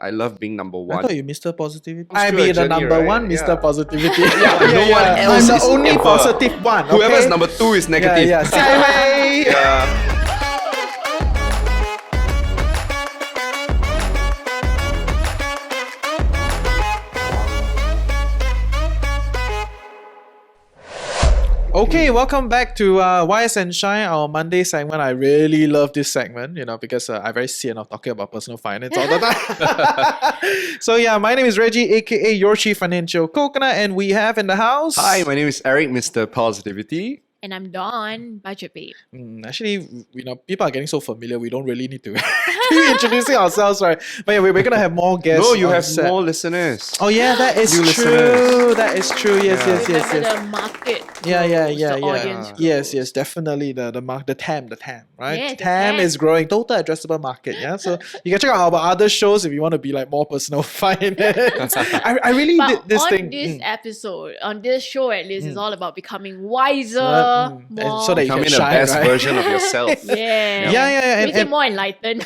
I love being number I one. thought you Mr. Positivity. It's I through a be the journey, number right? one Mr. Yeah. Positivity. No one else I'm the is only ever. positive one. Okay? Whoever is number 2 is negative. Yeah, yeah. Yeah. Okay, welcome back to YS and Shine, our Monday segment. I really love this segment, because I'm very sian of talking about personal finance all the time. So yeah, my name is Reggie, aka your chief financial coconut, and we have in the house. Hi, my name is Eric, Mr. Positivity. And I'm Dawn, Budget Babe. Actually, people are getting so familiar, we don't really need to keep introducing ourselves, right? But yeah, we're going to have more guests. No, you on have set. more listeners. Oh yeah, that is New true. listeners. That is true. Yes, Yeah. yes, yes, Remember yes. the market Yeah, grows, the audience Yes, grows. yes, definitely the TAM, right? Yeah, the TAM TAM. is growing, total addressable market. Yeah, so you can check out our other shows if you want to be like more personal finance. I really But did this on thing. this episode, on this show at least, it's all about becoming wiser, And more... so that you Becoming can the shine, best right? version of yourself. yeah. Yeah, Make it more enlightened.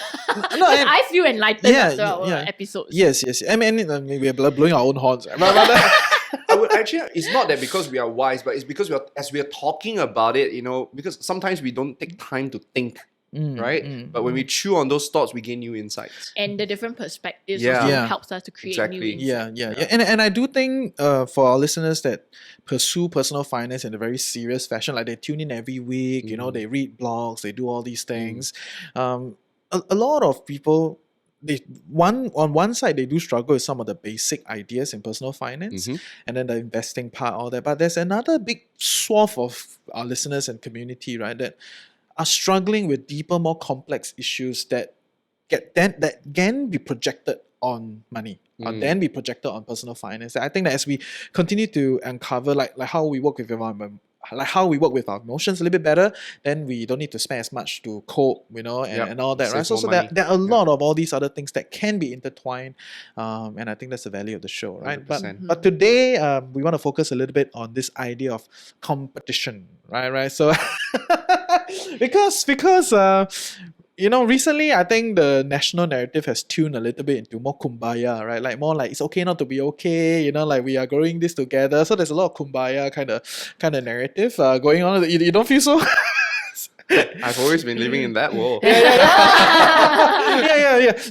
No, and- I feel enlightened Yeah, after our yeah. episodes. Yes. I mean, we're blowing our own horns. Right? I would actually, it's not that because we are wise, but it's because as we are talking about it, because sometimes we don't take time to think, right? But when we chew on those thoughts, we gain new insights. And the different perspectives Yeah. also Yeah. helps us to create Exactly. new insights. Yeah. And I do think for our listeners that pursue personal finance in a very serious fashion, like they tune in every week, they read blogs, they do all these things. A lot of people, on one side they do struggle with some of the basic ideas in personal finance and then the investing part, all that. But there's another big swath of our listeners and community, right, that are struggling with deeper, more complex issues that can be projected on money or then be projected on personal finance. I think that as we continue to uncover like how we work with our emotions a little bit better, then we don't need to spend as much to cope, and all that, Save right? So more there money. are a lot of all these other things that can be intertwined, and I think that's the value of the show, right? 100%. But today we want to focus a little bit on this idea of competition, right? So because recently I think the national narrative has tuned a little bit into more kumbaya, right? Like more like it's okay not to be okay, like we are growing this together. So there's a lot of kumbaya kind of narrative going on. You don't feel so? I've always been living in that world. Yeah.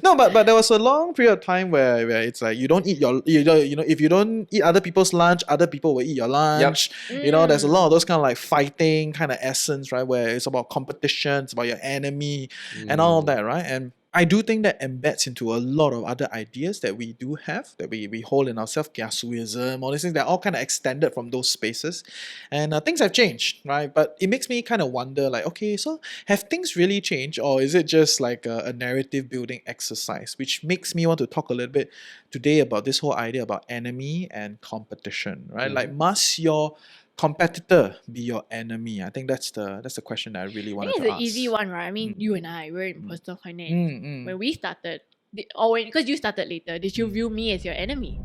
No, but there was a long period of time where it's like you don't eat if you don't eat other people's lunch, other people will eat your lunch. There's a lot of those kind of like fighting kind of essence, right? Where it's about competition, it's about your enemy and all of that, right? And I do think that embeds into a lot of other ideas that we do have, that we hold in ourselves, kiasuism, all these things, they're all kind of extended from those spaces. And things have changed, right? But it makes me kind of wonder, like, okay, so have things really changed, or is it just like a narrative building exercise? Which makes me want to talk a little bit today about this whole idea about enemy and competition, right? Like, must your competitor be your enemy? I think that's the question that I really I wanted think to it's ask. an easy one, right? I mean, you and I, we're in personal finance. When we started, because you started later, did you view me as your enemy?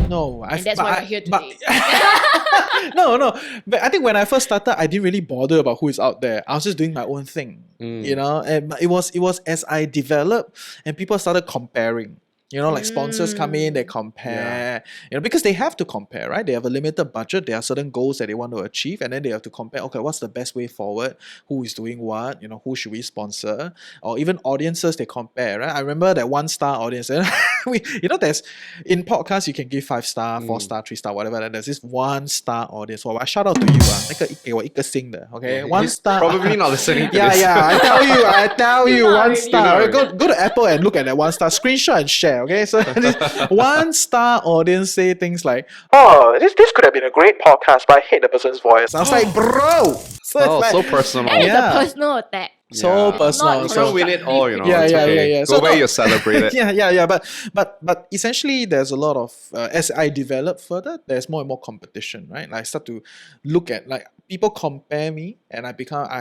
No, And that's why we're here today. No. But I think when I first started, I didn't really bother about who is out there. I was just doing my own thing, And it was as I developed and people started comparing. Like sponsors come in, they compare, because they have to compare, right? They have a limited budget. There are certain goals that they want to achieve, and then they have to compare, okay, what's the best way forward? Who is doing what? Who should we sponsor? Or even audiences, they compare, right? I remember that 1-star audience, and there's, in podcasts, you can give 5-star, 4-star, 3-star, whatever, and there's this 1-star audience. Well, I shout out to you, 一个星的, okay? 1-star. Probably not listening to this. Yeah, I tell you, You're not 1-star. really. Go to Apple and look at that 1-star, screenshot and share, okay? So this 1-star audience say things like, oh, this could have been a great podcast, but I hate the person's voice. I was like, bro! So it's like, So personal. That is Yeah. a personal attack. so Yeah. personal. Not You can't win it all, Yeah, It's yeah, okay. yeah. Go So where no- you're celebrated. Yeah. But essentially, there's a lot of as I develop further, there's more and more competition, right? Like I start to look at like people compare me, and I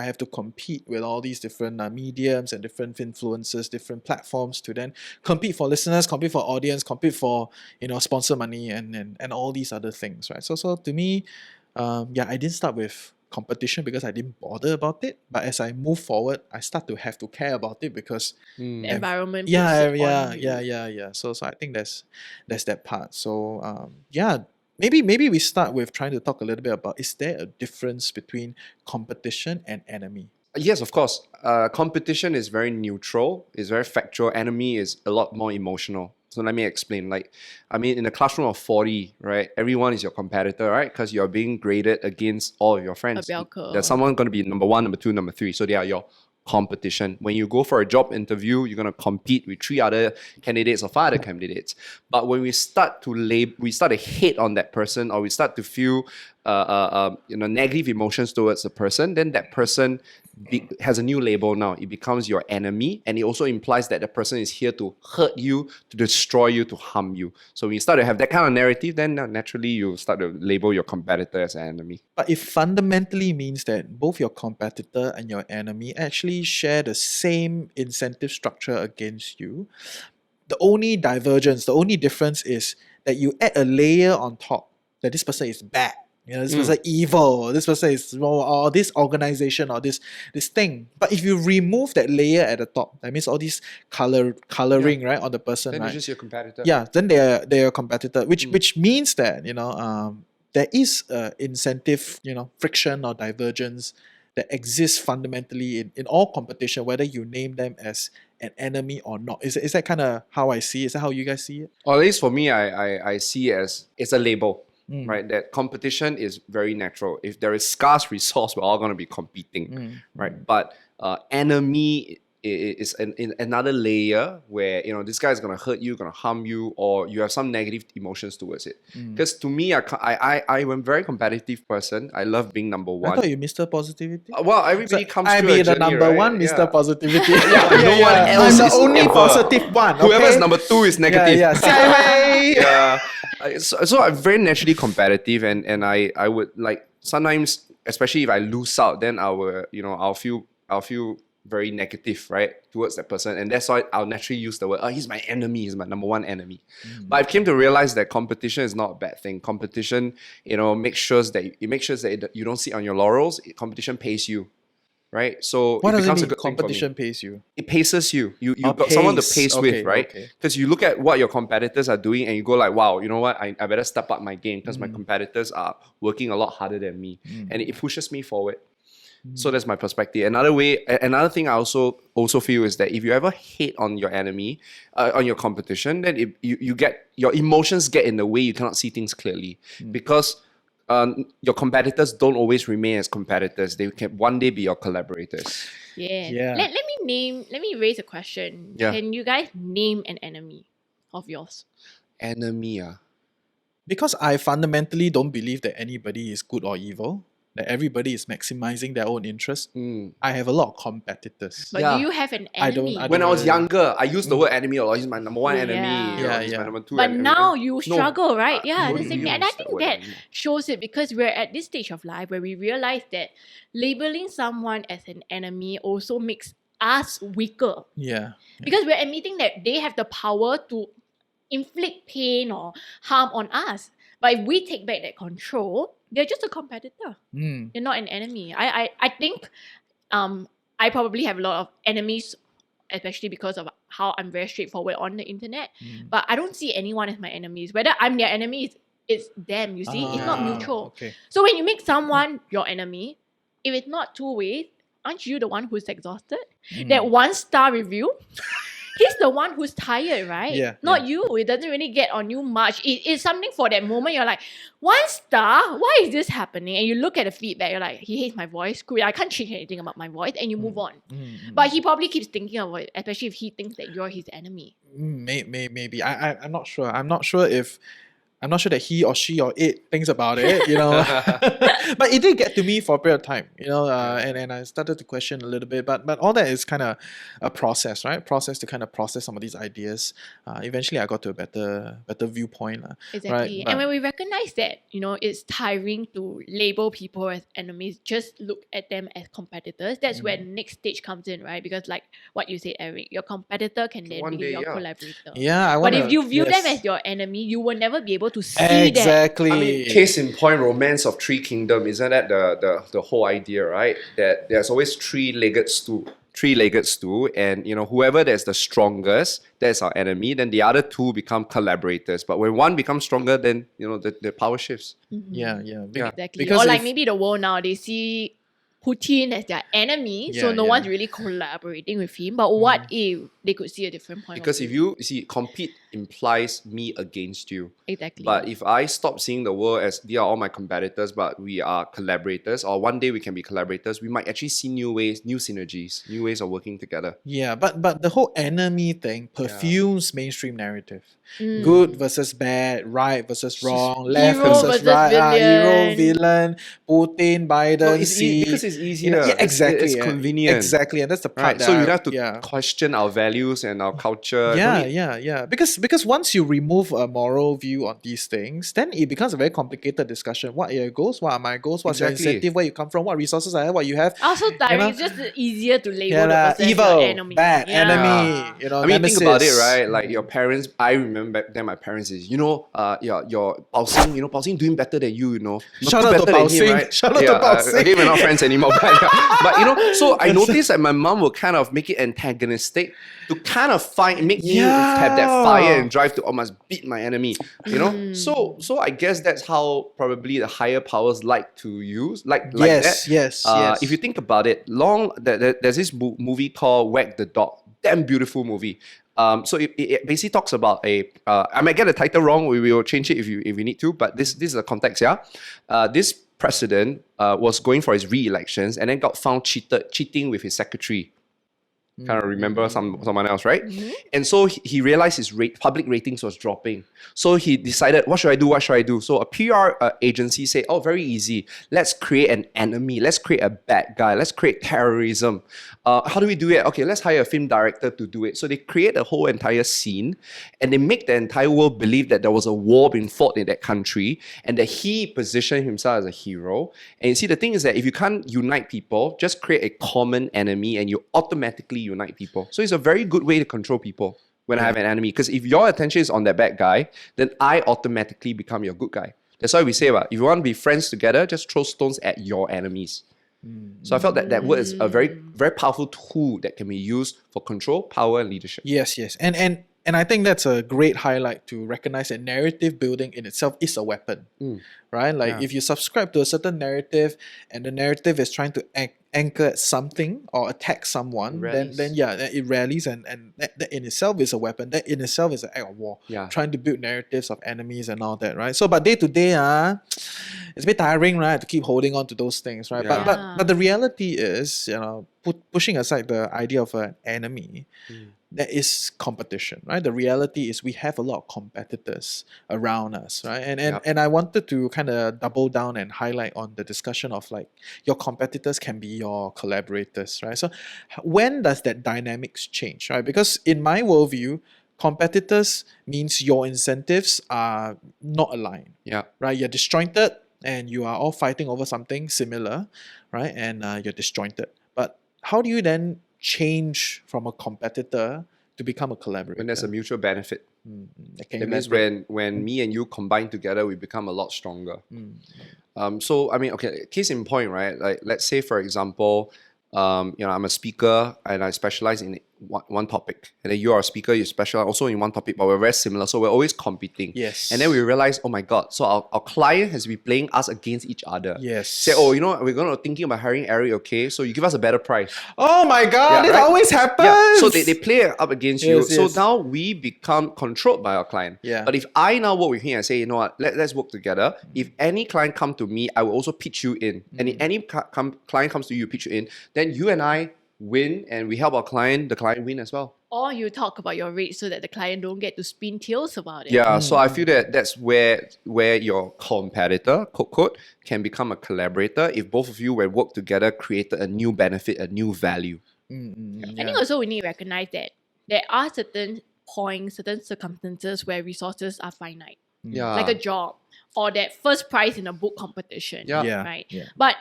have to compete with all these different mediums and different influencers, different platforms to then compete for listeners, compete for audience, compete for sponsor money and all these other things, right? So to me, I didn't start with competition because I didn't bother about it. But as I move forward, I start to have to care about it because The environment. yeah, puts it on you. yeah. So I think there's that part. So maybe we start with trying to talk a little bit about, is there a difference between competition and enemy? Yes, of course. Competition is very neutral, it's very factual. Enemy is a lot more emotional. So let me explain. Like, I mean, in a classroom of 40, right, everyone is your competitor, right? Because you're being graded against all of your friends. A bell curve. There's someone going to be number 1, number 2, number 3. So they are your competition. When you go for a job interview, you're going to compete with 3 other candidates or 5 other candidates. But when we start to hate on that person, or we start to feel negative emotions towards the person, then that person has a new label now. It becomes your enemy, and it also implies that the person is here to hurt you, to destroy you, to harm you. So when you start to have that kind of narrative, then naturally you start to label your competitor as an enemy. But it fundamentally means that both your competitor and your enemy actually share the same incentive structure against you. The only divergence, the only difference is that you add a layer on top that this person is bad. This person evil, this person is wrong, or this organization, or this thing. But if you remove that layer at the top, that means all this coloring, right, on the person, then right? it's just your competitor. Yeah, then they're a competitor, which means that there is incentive, friction or divergence that exists fundamentally in all competition, whether you name them as an enemy or not. Is that kind of how I see it? Is that how you guys see it? Or at least for me, I see it as it's a label. Right, that competition is very natural. If there is scarce resource, we're all going to be competing, right? But enemy is in another layer where this guy is going to hurt you, going to harm you, or you have some negative emotions towards it. Because to me, I'm a very competitive person. I love being number 1. I thought you Mr. Positivity. Well, everybody comes I through be a the journey, number right? 1 Mr. Yeah. Positivity. No one else I'm is the only ever. positive one. Whoever is okay? number 2 is negative. Yeah. So I'm very naturally competitive, and I would like sometimes, especially if I lose out, then I'll feel very negative, right, towards that person, and that's why I'll naturally use the word, he's my enemy, he's my number 1 enemy. But I've came to realize that competition is not a bad thing. Competition, makes sure that you don't sit on your laurels. Competition pays you. Right, so what it does it becomes mean? a good Competition thing for me. pays you. It paces you. You've got someone to pace with, right? Because you look at what your competitors are doing and you go like, wow, you know what? I better step up my game because my competitors are working a lot harder than me, and it pushes me forward. So that's my perspective. Another thing I also feel is that if you ever hate on your enemy, on your competition, then you get your emotions get in the way. You cannot see things clearly because your competitors don't always remain as competitors. They can one day be your collaborators. Yeah. Let me raise a question. Yeah. Can you guys name an enemy of yours? Enemy, Because I fundamentally don't believe that anybody is good or evil, that everybody is maximizing their own interest. I have a lot of competitors. But do you have an enemy? I When I was really- younger, I used the word enemy a lot. He's my number 1 Oh, enemy. yeah. He's my number 2 But enemy. now you struggle, right? I Yeah, the don't same thing. And use I that think word that anymore. shows it because we're at this stage of life where we realize that labeling someone as an enemy also makes us weaker. Yeah. Because we're admitting that they have the power to inflict pain or harm on us. But if we take back that control, they're just a competitor. You're not an enemy. I think I probably have a lot of enemies, especially because of how I'm very straightforward on the internet. But I don't see anyone as my enemies. Whether I'm their enemy, it's them, you see? It's not mutual. Okay. So when you make someone your enemy, if it's not two ways, aren't you the one who's exhausted? That 1-star review, he's the one who's tired, right? Yeah, Not you. It doesn't really get on you much. It's something for that moment. You're like, 1 star? Why is this happening? And you look at the feedback, you're like, he hates my voice. Cool, I can't change anything about my voice. And you move on. But he probably keeps thinking of it, especially if he thinks that you're his enemy. Maybe. I'm not sure. I'm not sure that he or she or it thinks about it, But it did get to me for a period of time, and I started to question a little bit. But all that is kind of a process, right? Process to kind of process some of these ideas. Eventually, I got to a better viewpoint. Exactly. Right? And when we recognize that, it's tiring to label people as enemies, just look at them as competitors. That's where the next stage comes in, right? Because like what you said, Eric, your competitor can then One be day, your yeah. collaborator. Yeah, But if you view them as your enemy, you will never be able to to see that. Exactly. I mean, case in point, romance of three kingdom, isn't that the whole idea, right? That there's always three-legged stool, and whoever that's the strongest, that's our enemy. Then the other two become collaborators. But when one becomes stronger, then the power shifts. Yeah. Exactly. Because Or like if- maybe the world now, they see Putin as their enemy, so no one's really collaborating with him. But what if they could see a different point Because of if view? you see, compete implies me against you. Exactly. But if I stop seeing the world as they are all my competitors, but we are collaborators, or one day we can be collaborators, we might actually see new ways, new synergies, new ways of working together. Yeah, but the whole enemy thing perfumes mainstream narrative. Mm. Good versus bad, right versus wrong, left Hero versus versus right, hero, villain. villain, Putin, Biden, No, it's Xi. because it's easier. Yeah, exactly. It's convenient. Exactly, and that's the part Right, that so you I- don't have to yeah. question our values and our culture. Yeah, Don't need- yeah. Because once you remove a moral view on these things, then it becomes a very complicated discussion. What are your goals? What are my goals? What's your Exactly. incentive? Where you come from? What resources I have? What you have? Also tiring. know? It's just easier to label Yeah, the lah, person as evil, your enemy. bad, Yeah. enemy. You know, I mean, think about it, nemesis. right? Like your parents, I remember back then my parents is, your Bao Xing, Bao Xing doing better than you, Not Shout too out to better than Bao him, Xing. right? Shout out to Bao Xing. Okay, we're not friends anymore. But so I noticed that my mom will kind of make it antagonistic to kind of make me have that fire and drive to almost beat my enemy, So I guess that's how probably the higher powers like to use, like that. Yes. If you think about it, there's this movie called Wag the Dog. Damn beautiful movie. So it basically talks about I might get the title wrong. We will change it if we need to. But this is the context. Yeah, this president was going for his re-elections and then got found cheating with his secretary. Kind of remember someone else, right? And so he realized his public ratings was dropping. So he decided, what should I do? So a PR agency said, oh, very easy. Let's create an enemy. Let's create a bad guy. Let's create terrorism. How do we do it? Okay, let's hire a film director to do it. So they create a whole entire scene and they make the entire world believe that there was a war being fought in that country and that he positioned himself as a hero. And you see, the thing is that if you can't unite people, just create a common enemy and you automatically unite people. So it's a very good way to control people when I have an enemy. Because if your attention is on that bad guy, then I automatically become your good guy. That's why we say, if you want to be friends together, just throw stones at your enemies. So I felt that word is a very, very powerful tool that can be used for control, power, and leadership. Yes. And I think that's a great highlight to recognize that narrative building in itself is a weapon, right? Like if you subscribe to a certain narrative and the narrative is trying to anchor at something or attack someone, then it rallies and that in itself is a weapon. That in itself is an act of war. Yeah. Trying to build narratives of enemies and all that, right? So, but day to day, it's a bit tiring, right? To keep holding on to those things, right? Yeah. But the reality is, pushing aside the idea of an enemy, there is competition, right? The reality is we have a lot of competitors around us, right? And I wanted to kind of double down and highlight on the discussion of like your competitors can be your collaborators, right? So when does that dynamics change, right? Because in my worldview, competitors means your incentives are not aligned, right? You're disjointed and you are all fighting over something similar, right? And you're disjointed. But how do you then change from a competitor to become a collaborator? When there's a mutual benefit. That means when me and you combine together, we become a lot stronger. So, I mean, okay, case in point, right? Like, let's say, for example, I'm a speaker and I specialize in one topic. And then you are a speaker, you specialize also in one topic, but we're very similar. So we're always competing. Yes. And then we realize, oh my God, so our client has been playing us against each other. Yes. Say, oh, we're going to thinking about hiring Eric, okay? So you give us a better price. Oh my God, Yeah, it right? always happens. Yeah, so they play up against you. Yes, So yes. now we become controlled by our client. Yeah. But if I now work with him and say, you know what, let's work together. If any client come to me, I will also pitch you in. And if any client comes to you, pitch you in, then you and I win and we help our client, the client win as well. Or you talk about your rate so that the client don't get to spin tails about it. Yeah, so I feel that that's where your competitor, quote, can become a collaborator if both of you, when work together, created a new benefit, a new value. I think also we need to recognize that there are certain points, certain circumstances where resources are finite. Yeah. Like a job or that first prize in a book competition. Yeah. Right? Yeah. But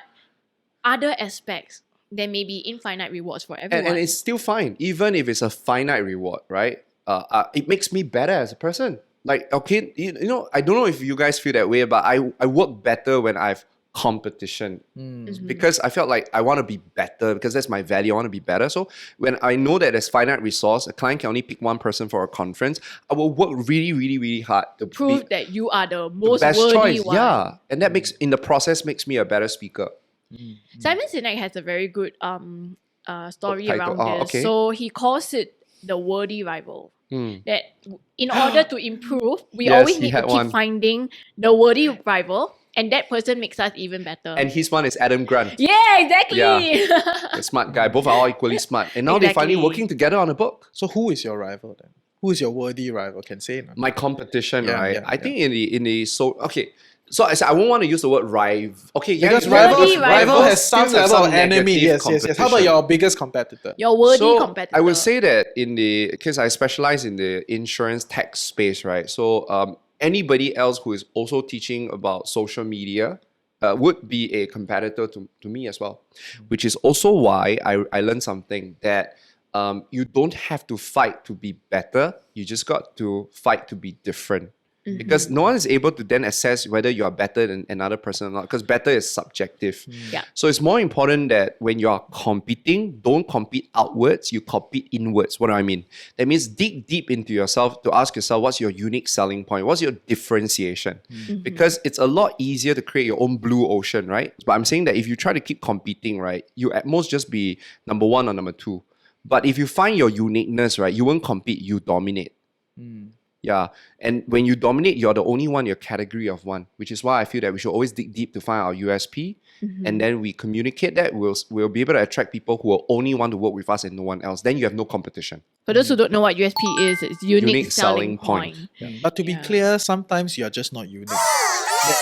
other aspects, there may be infinite rewards for everyone. And it's still fine, even if it's a finite reward, right? It makes me better as a person. like, okay, you know, I don't know if you guys feel that way, but I work better when I've competition because I felt like I want to be better because that's my value. I want to be better. So when I know that there's finite resource, a client can only pick one person for a conference, I will work really, really, really hard to Prove that you are the most best worthy choice. one. Yeah, and that makes in the process makes me a better speaker. Simon Sinek has a very good story Title. around this. Okay. So he calls it the worthy rival. That in order to improve, we Yes, always he need to had keep one. finding the worthy rival, and that person makes us even better. And his one is Adam Grant, yeah, exactly. the smart guy. Both are all equally smart, and now they're finally Exactly. working together on a book. So who is your rival then? Who is your worthy rival? Can say no? My competition, Yeah, right? yeah, I think in the okay. So I said I won't want to use the word rival. Okay, yeah, Because yeah, Worthy rival has some still have level of some enemy. negative Yes. How about competition. your biggest competitor? Your worthy So competitor. I would say that because I specialize in the insurance tech space, right? So anybody else who is also teaching about social media would be a competitor to me as well, which is also why I learned something that you don't have to fight to be better. You just got to fight to be different. Because no one is able to then assess whether you are better than another person or not, because better is subjective. Yeah. So it's more important that when you are competing, don't compete outwards, you compete inwards. What do I mean? That means dig deep into yourself to ask yourself, what's your unique selling point? What's your differentiation? Because it's a lot easier to create your own blue ocean, right? But I'm saying that if you try to keep competing, right, you at most just be number one or number two. But if you find your uniqueness, right, you won't compete, you dominate. Yeah. And when you dominate, you're the only one in your category of one, which is why I feel that we should always dig deep to find our USP. And then we communicate that, we'll be able to attract people who will only want to work with us and no one else. Then you have no competition. For those who don't know what USP is, it's unique, selling selling point. point. But to be Yeah. clear, sometimes you're just not unique.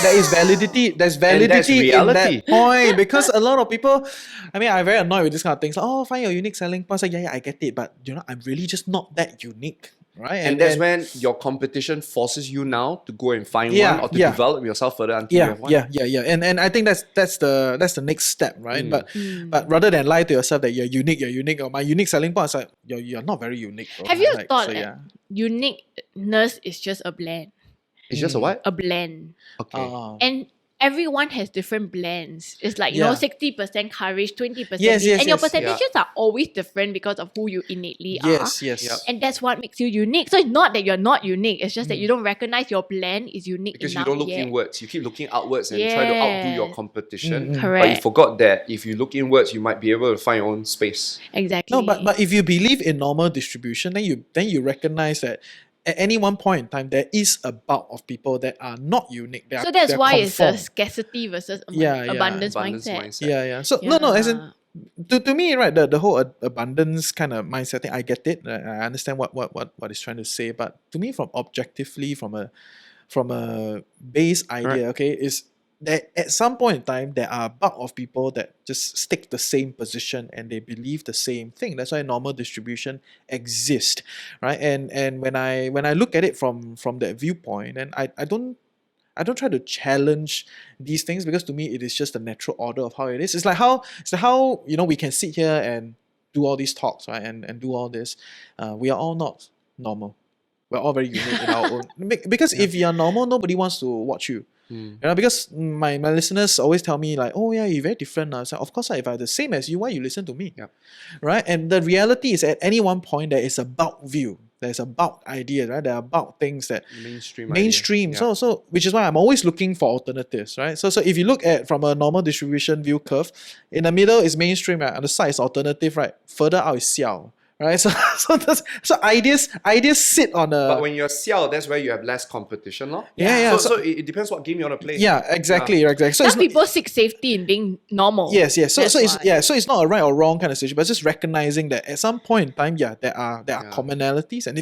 There is validity. There's validity in reality. that point because a lot of people, I mean, I'm very annoyed with this kind of things. Like, oh, find your unique selling point. It's like, yeah, I get it, but I'm really just not that unique, right? And that's when your competition forces you now to go and find one or to develop yourself further until you have one. Yeah. And I think that's the next step, right? But rather than lie to yourself that you're unique, or my unique selling point is like you're not very unique. Bro. Have you Like, thought so, that uniqueness is just a blend? It's just a what? A blend. Okay. And everyone has different blends. It's like, Yeah. 60% courage, 20% Yes, this. yes, and your yes. percentages are always different because of who you innately are. Yes. Yep. And that's what makes you unique. So it's not that you're not unique. It's just that you don't recognize your blend is unique Because you enough don't look yet. inwards. You keep looking outwards and try to outdo your Yeah. competition. But you Correct. forgot that if you look inwards, you might be able to find your own space. Exactly. No, but if you believe in normal distribution, then you recognize that at any one point in time there is a bulk of people that are not unique. so that's why it's the conformed. scarcity versus Yeah. abundance Abundance mindset. mindset. Yeah. So no, as in to me, right, the whole abundance kind of mindset thing, I get it. I understand what it's trying to say, but to me, from a base idea, okay, is that at some point in time there are a bulk of people that just stick the same position and they believe the same thing. That's why normal distribution exists, right? And when I look at it from that viewpoint, and I don't try to challenge these things because to me it is just the natural order of how it is. It's like how we can sit here and do all these talks, right, and do all this. We are all not normal. We're all very unique in our own. Because if you're normal, nobody wants to watch you. Because my listeners always tell me like, oh yeah, you're very different now. It's like, of course, if I'm the same as you, why you listen to me? Yep. Right? And the reality is at any one point there is a bulk view. There's a bulk idea, right? There are bulk things that mainstream. idea. So which is why I'm always looking for alternatives, right? So if you look at from a normal distribution view curve, in the middle is mainstream, right? On the side is alternative, right? Further out is xiao. Right, so ideas sit on a. But when you're xiao, that's where you have less competition, no? Yeah. So it depends what game you want to play. Yeah, exactly. So Some people seek safety in being normal. Yes. So That's it's not a right or wrong kind of situation, but just recognizing that at some point in time, there are commonalities, and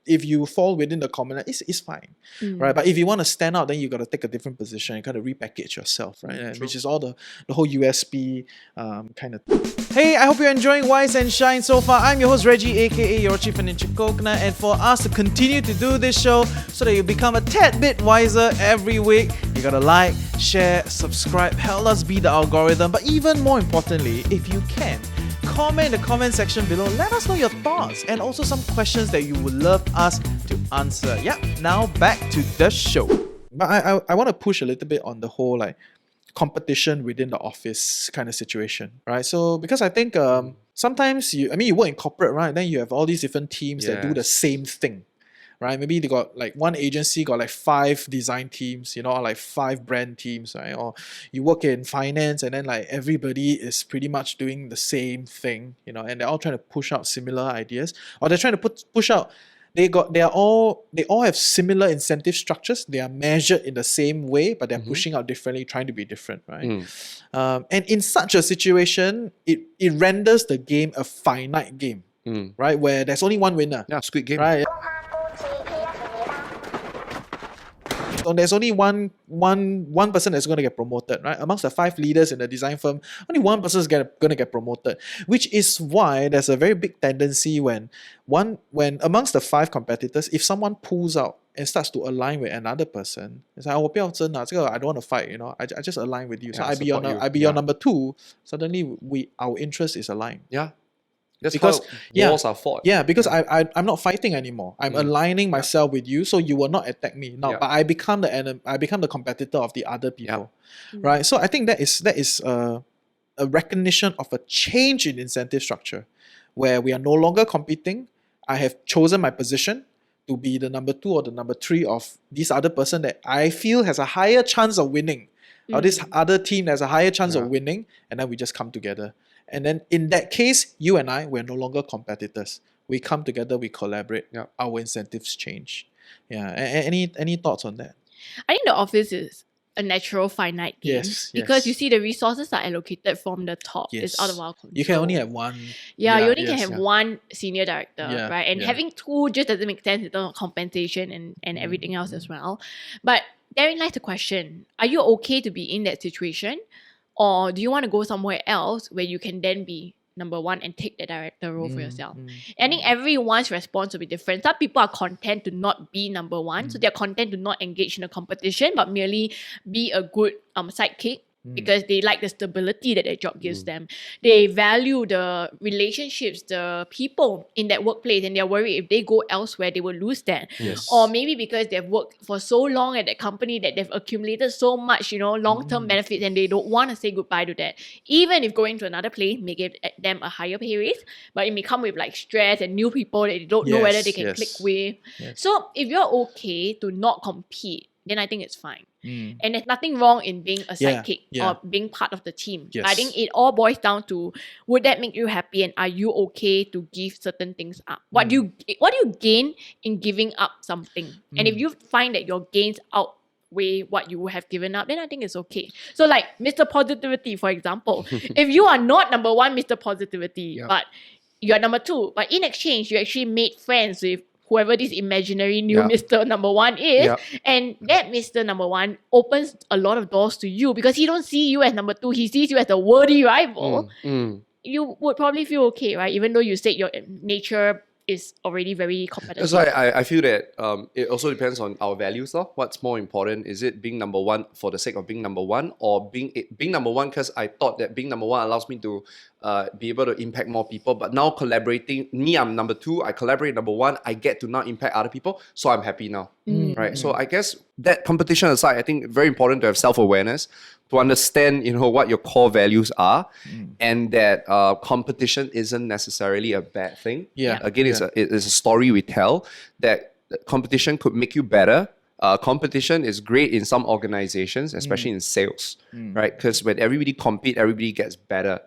if you fall within the commonalities, it's fine, right? But if you want to stand out, then you got to take a different position and kind of repackage yourself, right? And which is all the whole USP kind of. Hey, I hope you're enjoying Wise and Shine so far. I'm your host Reggie, aka your chief financial coconut, and for us to continue to do this show so that you become a tad bit wiser every week, you gotta like, share, subscribe, help us beat the algorithm. But even more importantly, if you can, comment in the comment section below. Let us know your thoughts and also some questions that you would love us to answer. Yeah, now back to the show. But I want to push a little bit on the whole like competition within the office kind of situation, right? So because I think sometimes you work in corporate, right? Then you have all these different teams that do the same thing, right? Maybe they got like one agency got like 5 design teams, or like 5 brand teams, right? Or you work in finance and then like everybody is pretty much doing the same thing, and they're all trying to push out similar ideas, or they're trying to push out. They all have similar incentive structures. They are measured in the same way, but they're pushing out differently, trying to be different, right? And in such a situation, it renders the game a finite game, right? Where there's only one winner. Yeah, Squid Game. Right. So there's only one person that's going to get promoted, right? Amongst the 5 leaders in the design firm, only one person is going to get promoted, which is why there's a very big tendency when amongst the 5 competitors, if someone pulls out and starts to align with another person, it's like, I don't want to fight, I just align with you. So I be your number 2. Suddenly our interest is aligned. Yeah. That's because how wars are fought. Yeah, because I'm not fighting anymore. I'm aligning myself with you, so you will not attack me. Now, but I become the enemy. I become the competitor of the other people, right? So I think that is a recognition of a change in incentive structure, where we are no longer competing. I have chosen my position to be the number 2 or the number 3 of this other person that I feel has a higher chance of winning, or this other team has a higher chance of winning, and then we just come together. And then in that case, you and I, we're no longer competitors. We come together, we collaborate. Our incentives change. Yeah. Any thoughts on that? I think the office is a natural finite game. Yes. Because you see the resources are allocated from the top. It's out of our control. You can only have one. Yeah, you only can have one senior director, right? And having 2 just doesn't make sense in terms of compensation and everything else as well. But therein lies the question, are you okay to be in that situation? Or do you want to go somewhere else where you can then be number 1 and take the director role for yourself? I think everyone's response will be different. Some people are content to not be number 1, so they're content to not engage in a competition, but merely be a good sidekick. Because they like the stability that their job gives them. They value the relationships, the people in that workplace, and they're worried if they go elsewhere, they will lose that. Or maybe because they've worked for so long at that company that they've accumulated so much, long-term benefits, and they don't want to say goodbye to that. Even if going to another place may give them a higher pay raise, but it may come with like stress and new people that they don't know whether they can click with. So if you're okay to not compete, then I think it's fine. And there's nothing wrong in being a sidekick or being part of the team. I think it all boils down to, would that make you happy, and are you okay to give certain things up? What do you gain in giving up something? And if you find that your gains outweigh what you have given up, then I think it's okay. So like Mr. Positivity, for example, if you are not number 1 Mr. Positivity, but you're number 2, but in exchange you actually made friends with whoever this imaginary new Mr. Number 1 is, and that Mr. Number 1 opens a lot of doors to you because he don't see you as number 2, he sees you as a worthy rival. You would probably feel okay, right? Even though you said your nature is already very competitive. That's why I feel that it also depends on our values. What's more important? Is it being number 1 for the sake of being number 1, or being number 1 because I thought that being number 1 allows me to be able to impact more people, but now collaborating, I'm number 2, I collaborate number 1, I get to now impact other people, so I'm happy now, right? So I guess that competition aside, I think very important to have self-awareness, to understand, what your core values are, and that competition isn't necessarily a bad thing. Again, it's a story we tell, that competition could make you better. Competition is great in some organizations, especially in sales, right? Because when everybody compete, everybody gets better.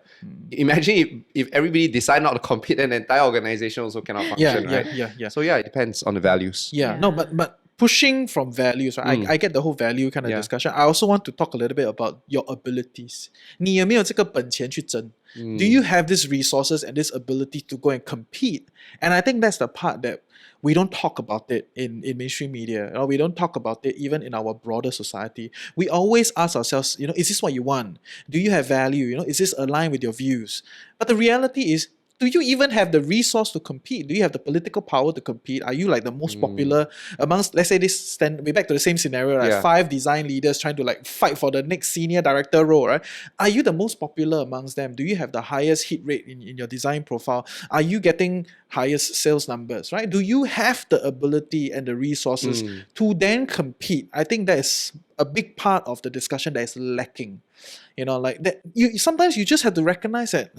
Imagine if everybody decide not to compete, then the entire organization also cannot function, right? So it depends on the values. No, but pushing from values, right? I get the whole value kind of discussion. I also want to talk a little bit about your abilities. 你有没有这个本钱去争? Do you have these resources and this ability to go and compete? And I think that's the part that we don't talk about it in mainstream media, or we don't talk about it even in our broader society. We always ask ourselves, is this what you want? Do you have value? Is this aligned with your views? But the reality is, do you even have the resource to compete? Do you have the political power to compete? Are you like the most popular amongst, let's say we're back to the same scenario, right? 5 design leaders trying to like fight for the next senior director role, right? Are you the most popular amongst them? Do you have the highest hit rate in your design profile? Are you getting highest sales numbers, right? Do you have the ability and the resources to then compete? I think that is a big part of the discussion that is lacking. Like that. Sometimes you just have to recognize that.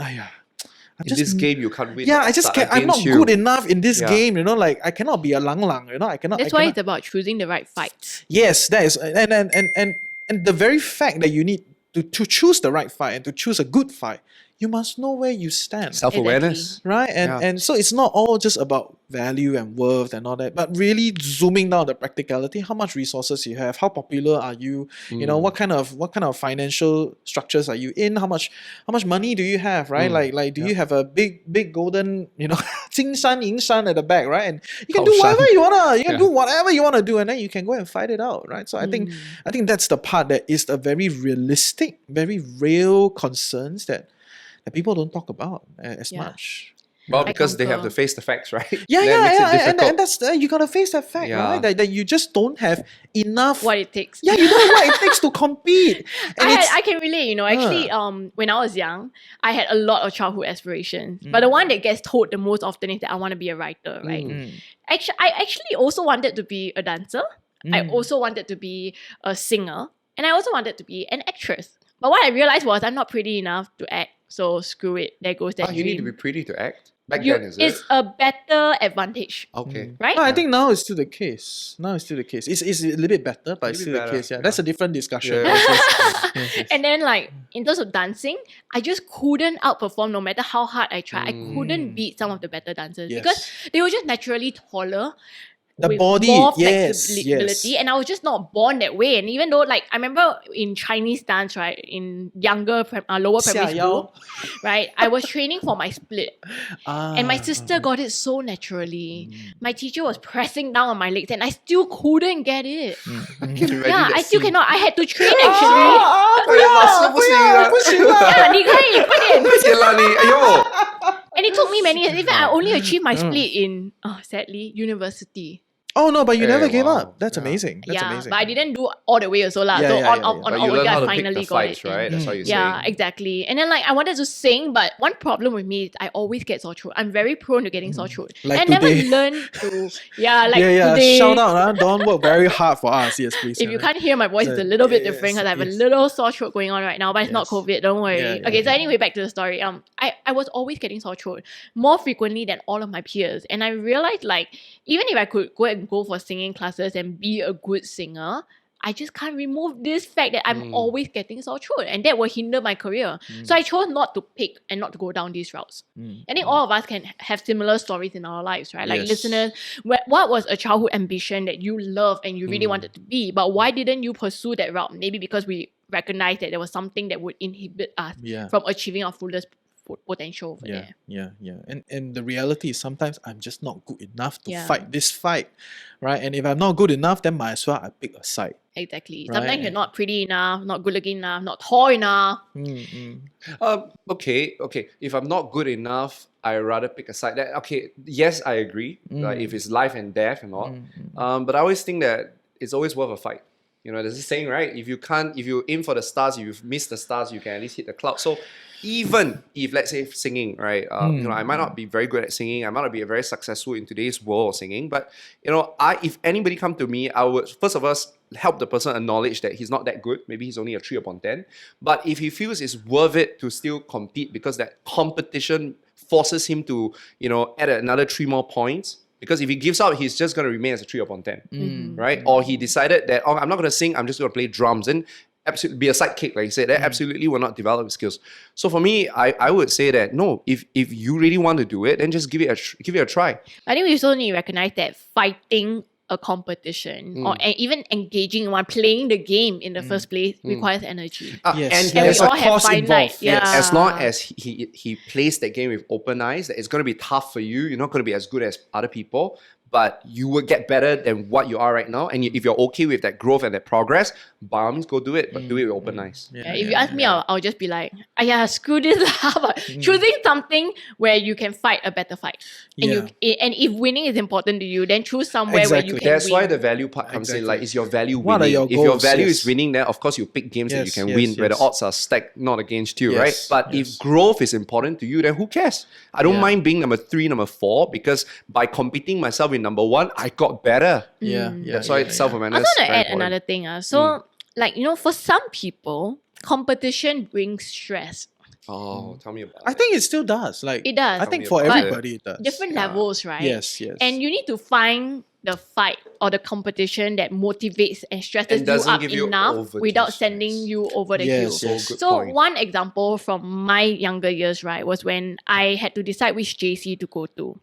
In this game, you can't win. Yeah, I just can't. I'm not good enough in this game. Like I cannot be a lang lang. I cannot. That's why it's about choosing the right fight. Yes, that is, and the very fact that you need to choose the right fight and to choose a good fight, you must know where you stand. Self-awareness. Right? And so it's not all just about value and worth and all that, but really zooming down the practicality, how much resources you have, how popular are you, what kind of financial structures are you in, how much money do you have, right? Like do you have a big golden, 金山银山 at the back, right? And you can do whatever you wanna, do whatever you wanna do, and then you can go and fight it out, right? So I think that's the part that is a very realistic, very real concerns that people don't talk about as much. Well, because they have to face the facts, right? And that's you gotta face that fact, right? That you just don't have enough what it takes. Yeah, you don't know what it takes to compete. And I can relate, actually, when I was young, I had a lot of childhood aspirations. But the one that gets told the most often is that I want to be a writer, right? Actually, I actually also wanted to be a dancer. I also wanted to be a singer. And I also wanted to be an actress. But what I realized was I'm not pretty enough to act. So screw it. There goes that dream. You need to be pretty to act? Back then, is it? It's a better advantage. Okay. Right? No, I think now it's still the case. It's a little bit better, but it's still the case. Yeah, that's a different discussion. And then in terms of dancing, I just couldn't outperform no matter how hard I tried. I couldn't beat some of the better dancers because they were just naturally taller. The with body, more yes, flexibility, and I was just not born that way. And even though, I remember in Chinese dance, right, in lower primary school, right, I was training for my split, and my sister got it so naturally. My teacher was pressing down on my legs, and I still couldn't get it. I still cannot. I had to train actually. 你可以快点。And it took me many years. Even I only achieved my split in, sadly, university. Oh no, but you never gave up. That's amazing. That's amazing. But I didn't do all the way also lah. So on our way, I finally got it. Right? That's how you say. Yeah, exactly. And then I wanted to sing, but one problem with me is I always get sore throat. I'm very prone to getting sore throat. Like and I never today. learned to today. Shout out, Dawn worked very hard for us. Yes, please. If you can't hear my voice, it's a little bit different because I have a little sore throat going on right now, but it's not COVID. Don't worry. So anyway, back to the story. I was always getting sore throat more frequently than all of my peers, and I realized even if I could go for singing classes and be a good singer, I just can't remove this fact that I'm always getting sore throat, and that will hinder my career. So I chose not to pick and not to go down these routes. I think all of us can have similar stories in our lives, right? Listeners, what was a childhood ambition that you loved and you really wanted to be, but why didn't you pursue that route? Maybe because we recognized that there was something that would inhibit us from achieving our fullest potential over there. And the reality is sometimes I'm just not good enough to fight this fight, right? And if I'm not good enough, then might as well I pick a side. Exactly. Right? Sometimes you're not pretty enough, not good looking enough, not tall enough. Okay. If I'm not good enough, I rather pick a side. Yes, I agree. If it's life and death and all. But I always think that it's always worth a fight. There's a saying, right? If you aim for the stars, if you miss the stars, you can at least hit the clouds. So even if, let's say, singing, right? I might not be very good at singing. I might not be very successful in today's world of singing. But if anybody come to me, I would first of all help the person acknowledge that he's not that good. Maybe he's only a 3 upon 10. But if he feels it's worth it to still compete because that competition forces him to, add another 3 more points. Because if he gives up, he's just going to remain as a 3 upon 10, right? Or he decided that, I'm not going to sing, I'm just going to play drums. And absolutely be a sidekick, like you said, that absolutely will not develop skills. So for me, I would say that no, if you really want to do it, then just give it a try. I think we also need to recognize that fighting a competition or even engaging in one, playing the game in the first place requires energy. And we all have finite. As long as he plays that game with open eyes, that it's going to be tough for you. You're not going to be as good as other people. but you will get better than what you are right now. And if you're okay with that growth and that progress, by all means, go do it, but do it with open eyes. If you ask me, I'll just be like, screw this. Choosing something where you can fight a better fight. And if winning is important to you, then choose somewhere where you can That's win. why the value part comes in. Like, is your value What are winning? your If your goals? value Yes. is winning, then of course you pick games that you can Yes, win, yes, where the yes. odds are stacked not against you, Yes, right? But yes. if growth is important to you, then who cares? I don't Yeah. mind being number 3, number 4, because by competing myself with number 1, I got better. That's why I self-awareness. also want to very add important. another thing. So, for some people, competition brings stress. Oh, tell me about I it. think it still does. Like It does. I think me for about it. everybody it does. Different levels, right? Yes, yes. And you need to find the fight or the competition that motivates and stresses And doesn't you up give you enough overdue without stress. sending you over the Yes, hill. yes. Good So point. one example from my younger years, right, was when I had to decide which JC to go to.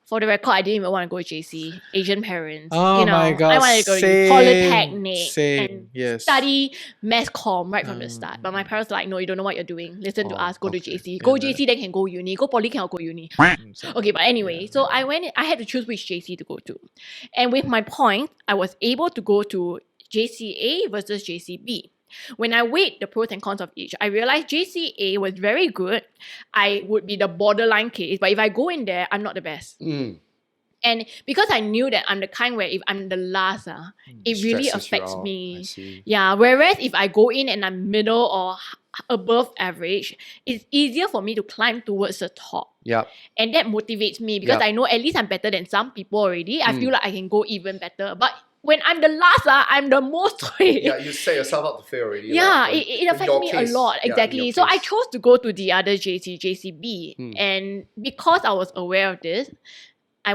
For the record, I didn't even want to go to JC. Asian parents. Oh my God, I wanted to go to same, Polytechnic same, and yes. study mass comm right from the start. But my parents were like, no, you don't know what you're doing. Listen to us, go to okay. JC. Go JC, then can go uni. Go poly, cannot go uni. Okay, but anyway, so I had to choose which JC to go to. And with my point, I was able to go to JCA versus JCB. When I weighed the pros and cons of each, I realized JCA was very good. I would be the borderline case, but if I go in there, I'm not the best. And because I knew that I'm the kind where if I'm the last, it really Stresses you affects out. I me. see. Yeah, whereas if I go in and I'm middle or above average, it's easier for me to climb towards the top. Yep. And that motivates me because Yep. I know at least I'm better than some people already. I feel like I can go even better. But when I'm the last, I'm the most Yeah, you set yourself up to fail already. yeah, like, it in affects your me case. a lot. Yeah, in Exactly. your So I case. chose to go to the other JCB. And because I was aware of this, I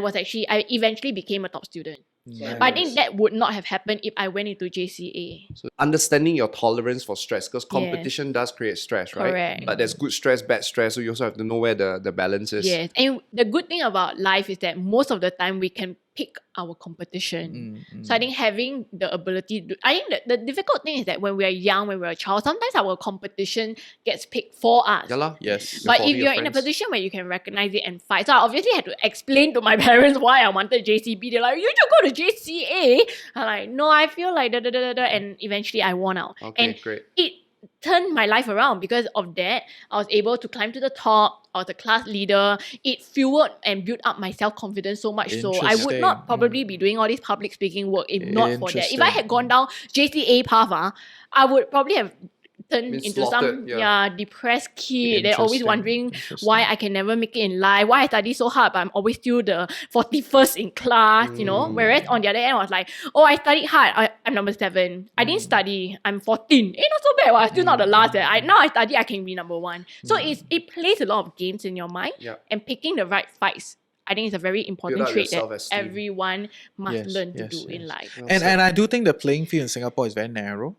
eventually became a top student. Nice. But I think that would not have happened if I went into JCA. So understanding your tolerance for stress, because competition does create stress, right? Correct. But there's good stress, bad stress, so you also have to know where the balance is. Yes. And the good thing about life is that most of the time we can pick our competition. So I think having the ability to, I think that the difficult thing is that when we are young, when we're a child, sometimes our competition gets picked for us. Yeah lah. Yes. But For if your you're in a friends. position where you can recognize it and fight, so I obviously had to explain to my parents why I wanted JCB. They're like, you should go to JCA. I'm like, no, I feel like and eventually I won out. Okay, And great. it turned my life around because of that. I was able to climb to the top. I was a class leader. It fueled and built up my self-confidence so much so I would not Interesting. probably be doing all this public speaking work if not for that. If I Interesting. had gone down JCA path, I would probably have turned Been into some slaughtered, yeah. depressed kid. They're always Interesting, wondering interesting. why I can never make it in life, why I study so hard, but I'm always still the 41st in class, you know? Whereas on the other end, I was like, oh, I studied hard, I'm number 7. I didn't study, I'm 14. Not so bad, I'm still not the last. Now I study, I can be number 1. So it plays a lot of games in your mind, Yeah. and picking the right fights, I think it's a very important Build up trait your that self-esteem. everyone must Yes, learn to yes, do in yes. life. And I do think the playing field in Singapore is very narrow,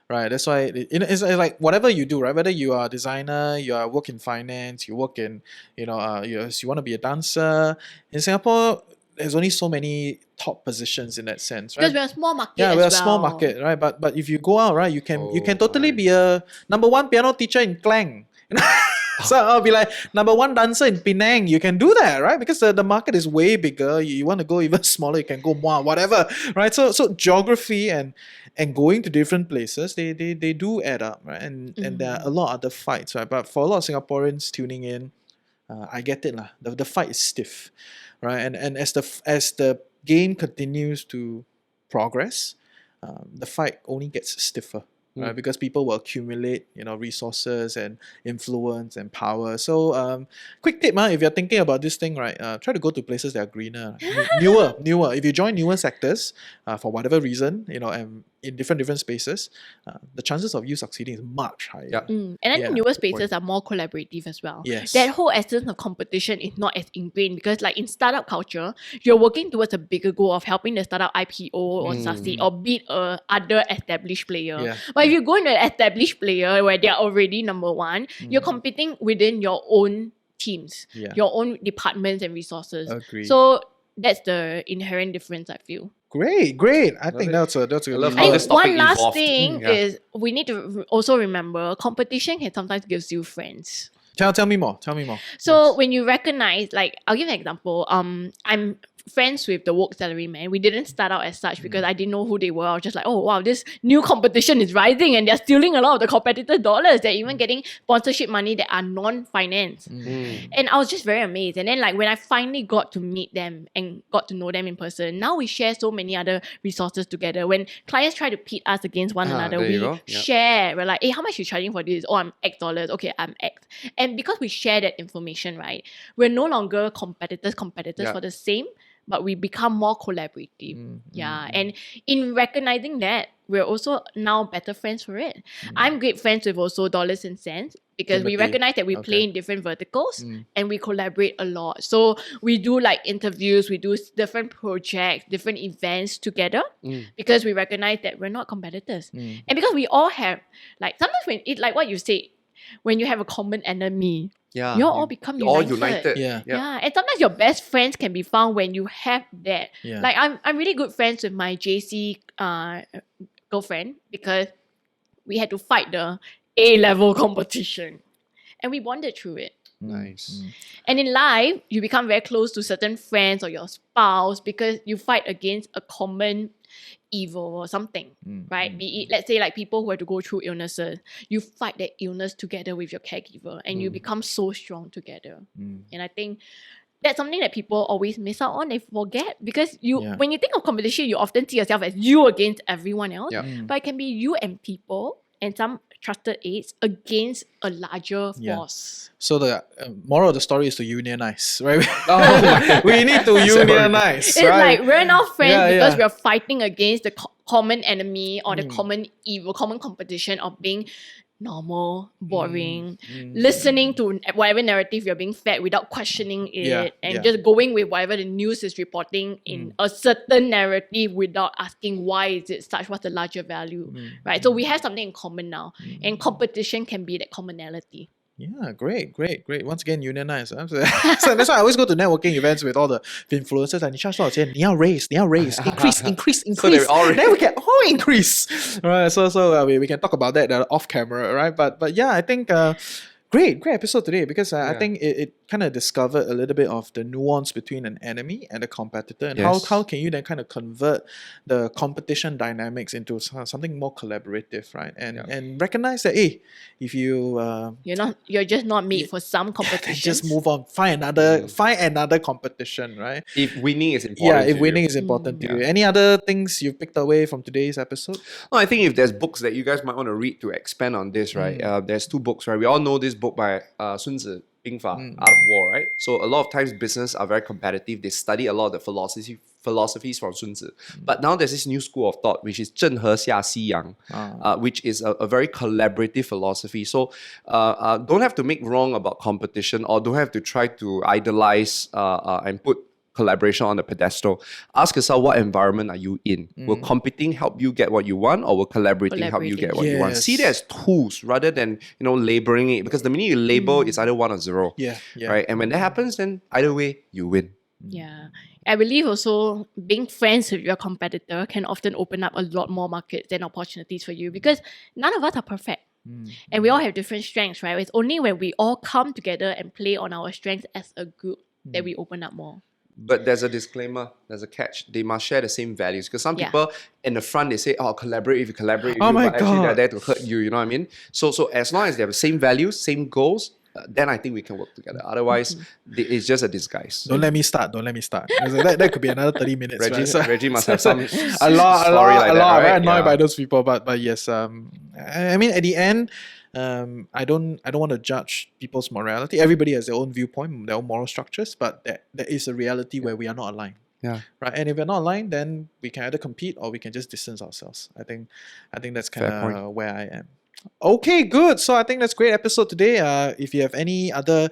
right? That's why it's like whatever you do, right? Whether you are a designer, you are work in finance, you work in you want to be a dancer in Singapore. There's only so many top positions in that sense, right? Because we're a small market. Yeah, as we're a well. small market, right? But if you go out, right, you can totally my. be a number 1 piano teacher in Klang. So I'll be like number 1 dancer in Penang. You can do that, right? Because the market is way bigger. You want to go even smaller, you can go more, whatever, right? So geography and going to different places, they do add up, right? And there are a lot of other fights, right? But for a lot of Singaporeans tuning in, I get it lah. The fight is stiff, right? And as the game continues to progress, the fight only gets stiffer. Right, because people will accumulate, resources and influence and power. So, quick tip, if you're thinking about this thing, right, try to go to places that are greener, newer. If you join newer sectors, for whatever reason, and in different spaces, the chances of you succeeding is much higher. Yeah. And I think Yeah, newer good spaces point. are more collaborative as well. Yes. That whole essence of competition is not as ingrained because like in startup culture, you're working towards a bigger goal of helping the startup IPO or succeed or beat a other established player. Yeah. But if you go into an established player where they're already number 1, you're competing within your own teams, Yeah. your own departments and resources. Agreed. So that's the inherent difference, I feel. Great. I think it. that's a I love I how think this topic one last evolved. thing Yeah. is we need to also remember competition can sometimes gives you friends. Tell me more. So when you recognize, like I'll give an example. I'm friends with the woke salaryman. We didn't start out as such because I didn't know who they were. I was just like, oh wow, this new competition is rising and they're stealing a lot of the competitor dollars. They're even getting sponsorship money that are non-finance. And I was just very amazed. And then like when I finally got to meet them and got to know them in person, now we share so many other resources together. When clients try to pit us against one another, there you we go. Yep. share. We're like, hey, how much you charging for this? Oh, I'm X dollars. Okay, I'm X. And because we share that information, right, we're no longer competitors Yeah. for the same, but we become more collaborative. And in recognizing that, we're also now better friends for it. I'm great friends with also Dollars and Cents because we Timothy. recognize that we play Okay. in different verticals and we collaborate a lot. So we do like interviews, we do different projects, different events together because we recognize that we're not competitors. And because we all have, like sometimes when it, like what you say, when you have a common enemy, Yeah. you all become united. All united. Yeah. Yeah, and sometimes your best friends can be found when you have that. Yeah. Like I'm really good friends with my JC girlfriend because we had to fight the A-level competition, and we bonded through it. Nice. And in life, you become very close to certain friends or your spouse because you fight against a common evil or something, right? Be it, let's say, like people who have to go through illnesses, you fight that illness together with your caregiver and you become so strong together. And I think that's something that people always miss out on. They forget because when you think of competition, you often see yourself as you against everyone else. Yeah. But it can be you and people and some trusted aides against a larger force. So the moral of the story is to unionize, right? Oh we need to unionize, It's right? like we're now friends Yeah, because yeah. we're fighting against the common enemy or the common evil, common competition of being normal, boring, listening to whatever narrative you're being fed without questioning it, Yeah, and yeah. just going with whatever the news is reporting in a certain narrative without asking why is it such, what's the larger value, right? So we have something in common now, and competition can be that commonality. Yeah, great. Once again, unionize. So that's why I always go to networking events with all the influencers. And you charge 多少钱? 你要 raise, increase. So they all then we can all increase. Right. So we can talk about that off camera, right? But yeah, I think great episode today because I think it kind of discovered a little bit of the nuance between an enemy and a competitor, and Yes. how can you then kind of convert the competition dynamics into something more collaborative, right? And recognize that if you You're just not made for some competition. just move on, find another competition, right? If winning is Yeah, important. if to winning you. is important to you. Any other things you picked away from today's episode? No, I think if there's books that you guys might want to read to expand on this, right? There's two books, right? We all know this book by Sun Tzu, 兵法, Art of War, right? So a lot of times business are very competitive. They study a lot of the philosophies from Sun Tzu. But now there's this new school of thought, which is 正和下西洋, which is a very collaborative philosophy. So don't have to make wrong about competition or don't have to try to idolize and put collaboration on the pedestal. Ask yourself, what environment are you in? Will competing help you get what you want, or will collaborating help you get what you want? Yes. See that as tools rather than labeling it, because the minute you label, it's either 1 or 0. Yeah. Right? And when that happens, then either way, you win. Yeah. I believe also being friends with your competitor can often open up a lot more markets and opportunities for you because none of us are perfect. And we all have different strengths, right? It's only when we all come together and play on our strengths as a group that we open up more. But there's a disclaimer, there's a catch. They must share the same values. Because some Yeah. people in the front, they say, collaborate if you collaborate with Oh you, my but actually they're God. there to hurt you, you know what I mean? So as long as they have the same values, same goals, then I think we can work together. Otherwise, it's just a disguise. Don't let me start. That could be another 30 minutes. Reggie, right? So- Reggie must have some a lot. like that, right? Very annoyed Yeah. by those people, but yes. I mean, at the end, I don't want to judge people's morality. Everybody has their own viewpoint, their own moral structures, but there is a reality where we are not aligned. Yeah. Right. And if we're not aligned, then we can either compete or we can just distance ourselves. I think that's kind Fair of point. where I am. Okay, good. So I think that's a great episode today. If you have any other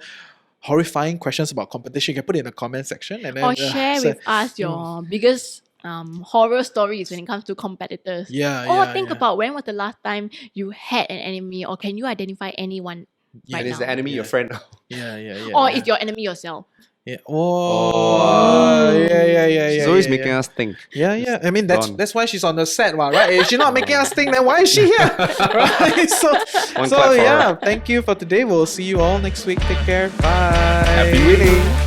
horrifying questions about competition, you can put it in the comment section and then Or share with us your biggest horror stories when it comes to competitors. Or think about when was the last time you had an enemy, or can you identify anyone right And is now? the enemy your friend? Yeah. Or is your enemy yourself? Yeah. Oh, yeah. She's always yeah, making yeah. us think. Yeah. I mean, that's Dawn. that's why she's on the set, right? If she's not making us think, then why is she here? Right? So One clap for yeah, her. thank you for today. We'll see you all next week. Take care. Bye. Happy winning.